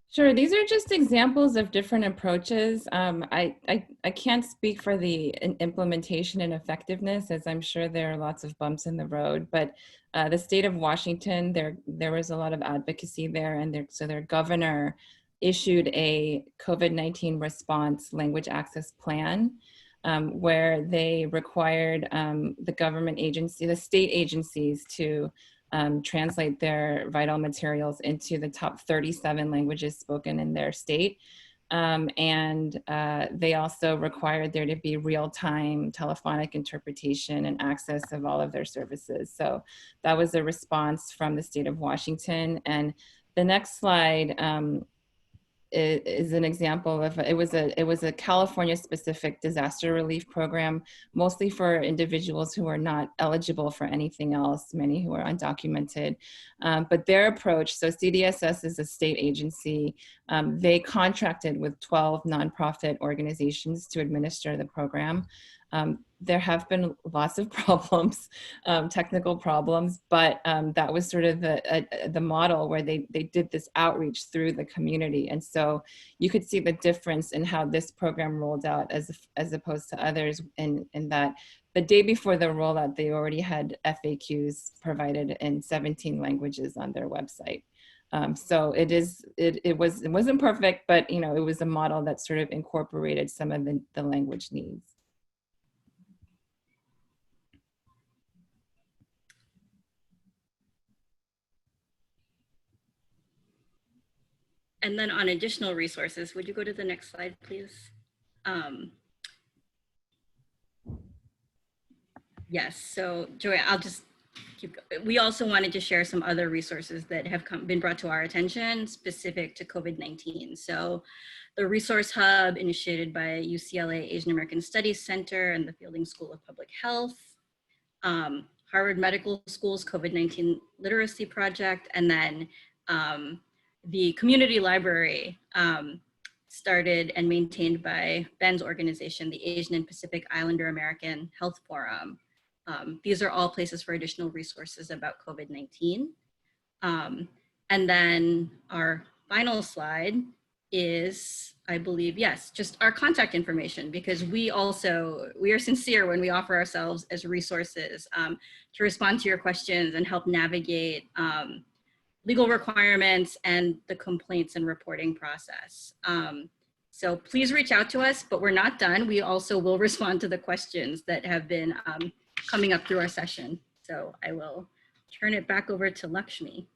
D: Sure, these are just examples of different approaches. I can't speak for the implementation and effectiveness, as I'm sure there are lots of bumps in the road, but the state of Washington, there was a lot of advocacy there, and so their governor issued a COVID-19 response language access plan where they required the government agency, the state agencies to translate their vital materials into the top 37 languages spoken in their state. And they also required there to be real-time telephonic interpretation and access of all of their services. So that was a response from the state of Washington. And the next slide is an example of, it was a California specific disaster relief program, mostly for individuals who are not eligible for anything else, many who are undocumented. But their approach, so CDSS is a state agency, they contracted with 12 nonprofit organizations to administer the program. There have been lots of problems, technical problems, but that was sort of the model where they did this outreach through the community. And so you could see the difference in how this program rolled out as opposed to others in that the day before the rollout, they already had FAQs provided in 17 languages on their website. So it wasn't perfect, but it was a model that sort of incorporated some of the language needs.
B: And then on additional resources, would you go to the next slide, please? Yes, so Joy, I'll just keep going. We also wanted to share some other resources that have been brought to our attention specific to COVID-19. So the Resource Hub initiated by UCLA Asian American Studies Center and the Fielding School of Public Health, Harvard Medical School's COVID-19 Literacy Project, and then the community library started and maintained by Ben's organization, the Asian and Pacific Islander American Health Forum. These are all places for additional resources about COVID-19. And then our final slide is, I believe, yes, just our contact information, because we are sincere when we offer ourselves as resources to respond to your questions and help navigate legal requirements and the complaints and reporting process. So please reach out to us, but we're not done. We also will respond to the questions that have been coming up through our session. So I will turn it back over to Lakshmi.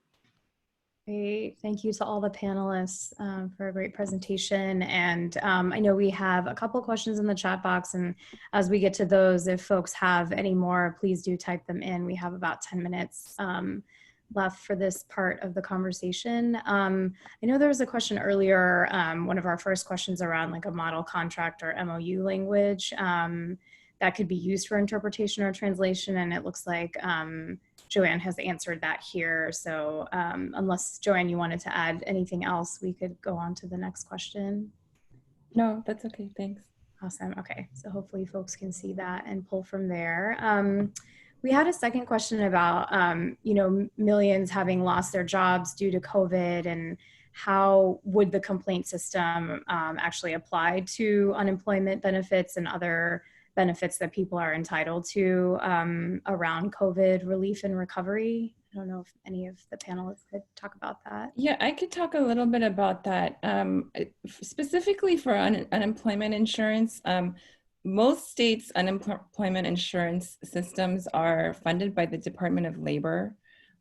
A: Great. Thank you to all the panelists for a great presentation. And I know we have a couple questions in the chat box, and as we get to those, if folks have any more, please do type them in. We have about 10 minutes left for this part of the conversation. I know there was a question earlier, one of our first questions around like a model contract or MOU language that could be used for interpretation or translation, and it looks like Joann has answered that here. So unless Joann, you wanted to add anything else, we could go on to the next question.
D: No, that's okay, thanks.
A: Awesome, okay. So hopefully folks can see that and pull from there. We had a second question about, you know, millions having lost their jobs due to COVID, and how would the complaint system actually apply to unemployment benefits and other benefits that people are entitled to around COVID relief and recovery? I don't know if any of the panelists could talk about that.
D: Yeah, I could talk a little bit about that. Specifically for unemployment insurance, most states' unemployment insurance systems are funded by the Department of Labor,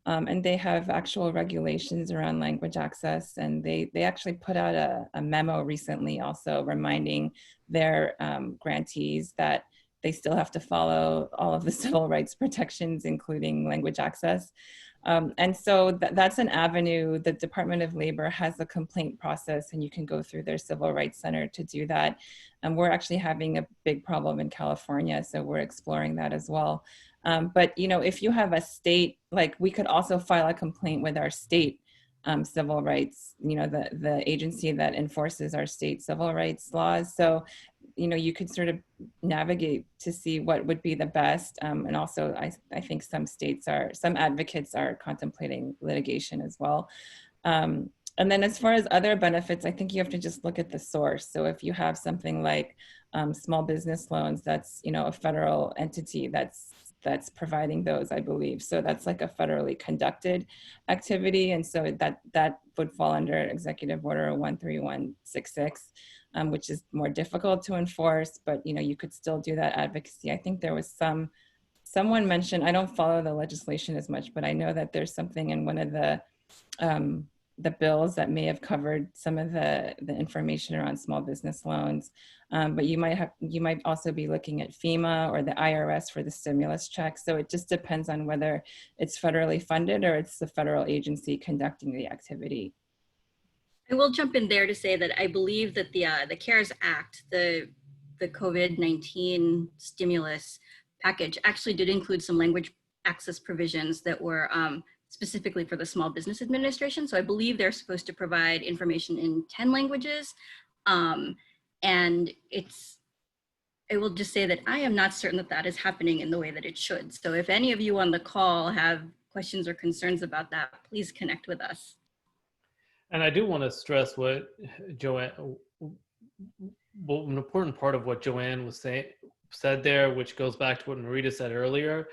D: and they have actual regulations around language access, and they actually put out a memo recently also reminding their grantees that they still have to follow all of the civil rights protections, including language access. And so that's an avenue. The Department of Labor has a complaint process, and you can go through their Civil Rights Center to do that. And we're actually having a big problem in California, so we're exploring that as well. But you know, if you have a state, like we could also file a complaint with our state civil rights, you know, the agency that enforces our state civil rights laws. So, you know, you could sort of navigate to see what would be the best. And also, I think some advocates are contemplating litigation as well. And then as far as other benefits, I think you have to just look at the source. So if you have something like small business loans, that's, you know, a federal entity that's providing those, I believe. So that's like a federally conducted activity. And so that would fall under Executive Order 13166, which is more difficult to enforce, but you know, you could still do that advocacy. I think there was someone mentioned, I don't follow the legislation as much, but I know that there's something in one of the bills that may have covered some of the information around small business loans. But you might also be looking at FEMA or the IRS for the stimulus check. So it just depends on whether it's federally funded or it's the federal agency conducting the activity.
B: I will jump in there to say that I believe that the CARES Act, the COVID-19 stimulus package, actually did include some language access provisions that were specifically for the Small Business Administration. So I believe they're supposed to provide information in 10 languages. And I will just say that I am not certain that that is happening in the way that it should. So if any of you on the call have questions or concerns about that, please connect with us.
C: And I do want to stress what Joann, well, an important part of what Joann was said there, which goes back to what Marita said earlier,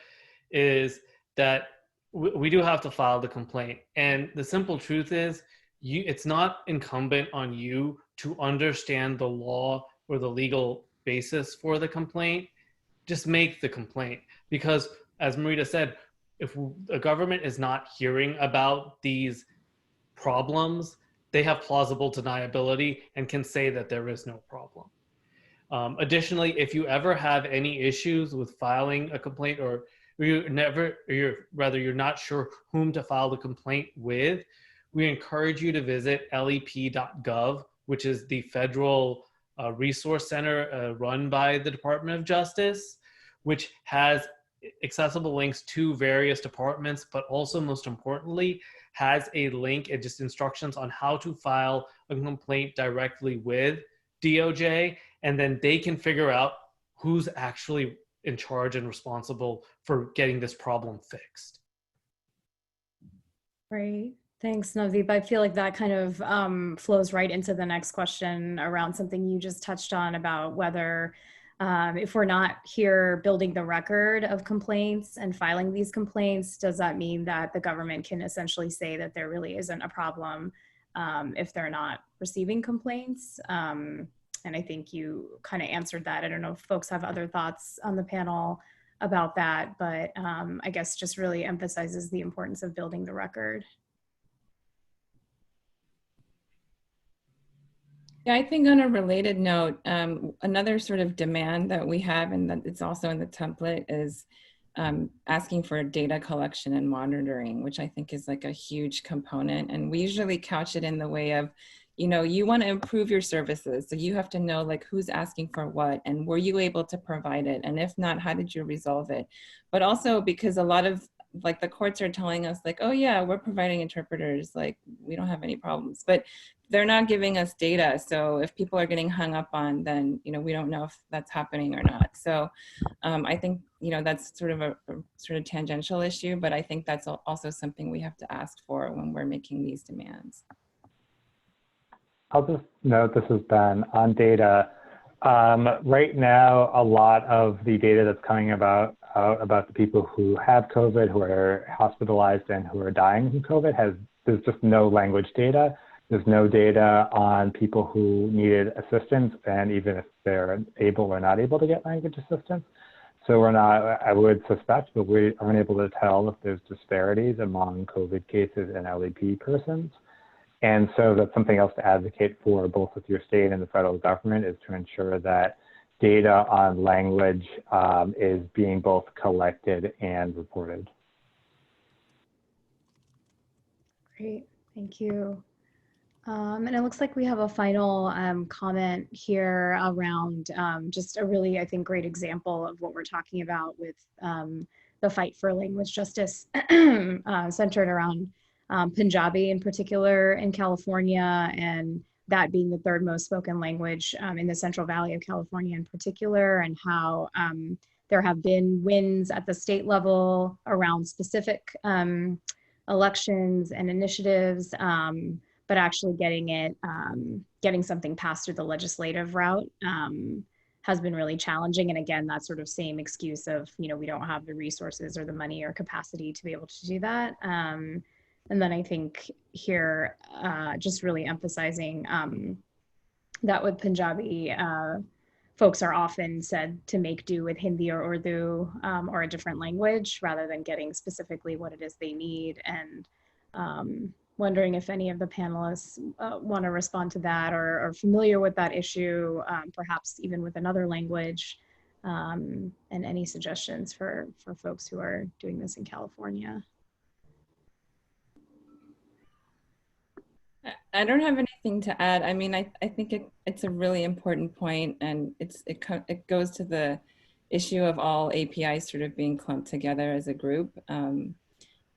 C: is that we do have to file the complaint. And the simple truth is, it's not incumbent on you to understand the law or the legal basis for the complaint. Just make the complaint. Because as Marita said, if a government is not hearing about these problems, they have plausible deniability and can say that there is no problem. Additionally, if you ever have any issues with filing a complaint, or you're not sure whom to file the complaint with, we encourage you to visit lep.gov, which is the federal resource center run by the Department of Justice, which has accessible links to various departments, but also most importantly, has a link and just instructions on how to file a complaint directly with DOJ, and then they can figure out who's actually in charge and responsible for getting this problem fixed.
A: Great. Thanks, Navdeep. I feel like that kind of flows right into the next question around something you just touched on about whether if we're not here building the record of complaints and filing these complaints, does that mean that the government can essentially say that there really isn't a problem if they're not receiving complaints? And I think you kind of answered that. I don't know if folks have other thoughts on the panel about that, but I guess just really emphasizes the importance of building the record.
D: Yeah, I think on a related note, another sort of demand that we have, and that it's also in the template, is asking for data collection and monitoring, which I think is like a huge component. And we usually couch it in the way of, you know, you want to improve your services, so you have to know like who's asking for what, and were you able to provide it? And if not, how did you resolve it? But also because a lot of like the courts are telling us like, oh yeah, we're providing interpreters, like we don't have any problems, but they're not giving us data. So if people are getting hung up on, then, you know, we don't know if that's happening or not. So I think, you know, that's sort of a sort of tangential issue, but I think that's also something we have to ask for when we're making these demands.
E: I'll just note, this is Ben, on data. Right now, a lot of the data that's coming about the people who have COVID, who are hospitalized and who are dying from COVID, there's just no language data. There's no data on people who needed assistance, and even if they're able or not able to get language assistance. So we're not, I would suspect, but we aren't able to tell if there's disparities among COVID cases and LEP persons. And so that's something else to advocate for, both with your state and the federal government, is to ensure that data on language is being both collected and reported.
A: Great, thank you. And it looks like we have a final comment here around just a really, I think, great example of what we're talking about with the fight for language justice centered around Punjabi in particular in California, and that being the third most spoken language in the Central Valley of California in particular, and how there have been wins at the state level around specific elections and initiatives, but actually getting something passed through the legislative route has been really challenging. And again, that sort of same excuse of, you know, we don't have the resources or the money or capacity to be able to do that. And then I think here, just really emphasizing that with Punjabi, folks are often said to make do with Hindi or Urdu or a different language, rather than getting specifically what it is they need. And wondering if any of the panelists want to respond to that, or are familiar with that issue, perhaps even with another language, and any suggestions for folks who are doing this in California.
D: I don't have anything to add. I mean, I think it's a really important point, and it goes to the issue of all APIs sort of being clumped together as a group.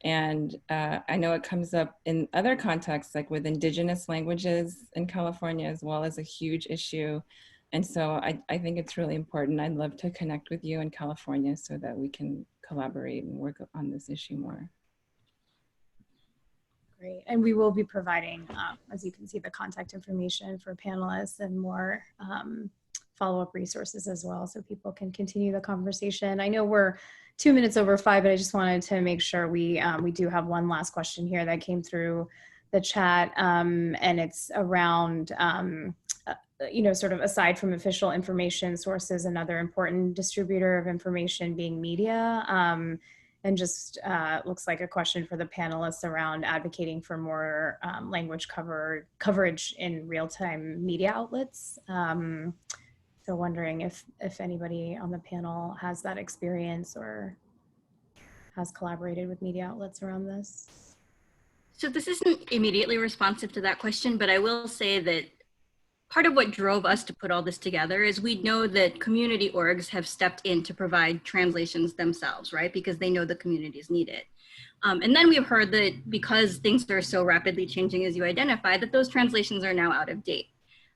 D: And I know it comes up in other contexts, like with indigenous languages in California as well, as a huge issue. And so I think it's really important. I'd love to connect with you in California so that we can collaborate and work on this issue more.
A: Great, and we will be providing, as you can see, the contact information for panelists and more follow-up resources as well, so people can continue the conversation. I know we're 2 minutes over 5, but I just wanted to make sure we do have one last question here that came through the chat, and it's around, you know, sort of aside from official information sources, another important distributor of information being media. and just looks like a question for the panelists around advocating for more language coverage in real-time media outlets. So wondering if anybody on the panel has that experience or has collaborated with media outlets around this.
B: So this isn't immediately responsive to that question, but I will say that part of what drove us to put all this together is we know that community orgs have stepped in to provide translations themselves, right? Because they know the communities need it. And then we've heard that because things are so rapidly changing, as you identified, that those translations are now out of date.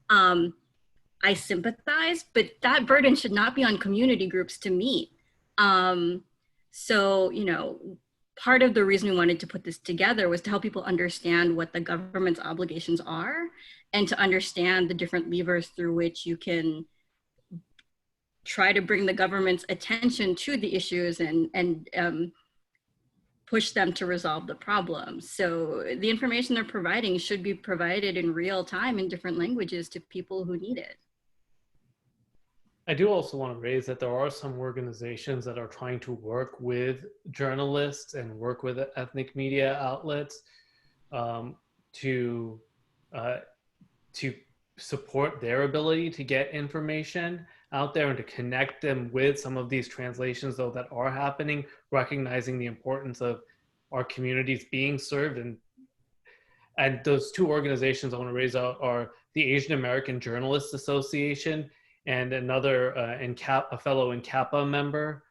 B: I sympathize, but that burden should not be on community groups to meet. So, you know, part of the reason we wanted to put this together was to help people understand what the government's obligations are and to understand the different levers through which you can try to bring the government's attention to the issues and push them to resolve the problem. So the information they're providing should be provided in real time in different languages to people who need it.
C: I do also want to raise that there are some organizations that are trying to work with journalists and work with ethnic media outlets to support their ability to get information out there and to connect them with some of these translations, though, that are happening, recognizing the importance of our communities being served. And those two organizations I want to raise out are the Asian American Journalists Association and another a fellow NCAPA member,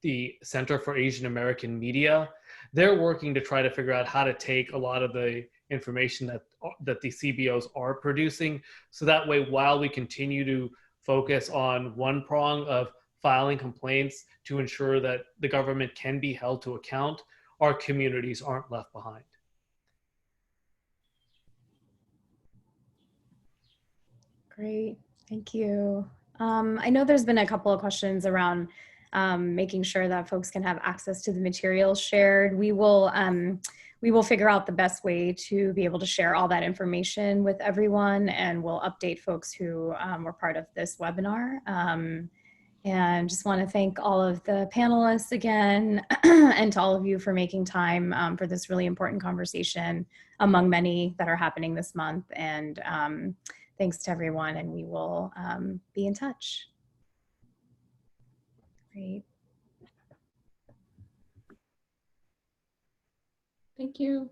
C: the Center for Asian American Media. They're working to try to figure out how to take a lot of the information that the CBOs are producing, so that way, while we continue to focus on one prong of filing complaints to ensure that the government can be held to account, our communities aren't left behind.
A: Great, thank you. I know there's been a couple of questions around making sure that folks can have access to the materials shared. We will figure out the best way to be able to share all that information with everyone, and we'll update folks who were part of this webinar. And just want to thank all of the panelists again, and to all of you for making time for this really important conversation among many that are happening this month. And thanks to everyone, and we will be in touch. Great.
D: Thank you.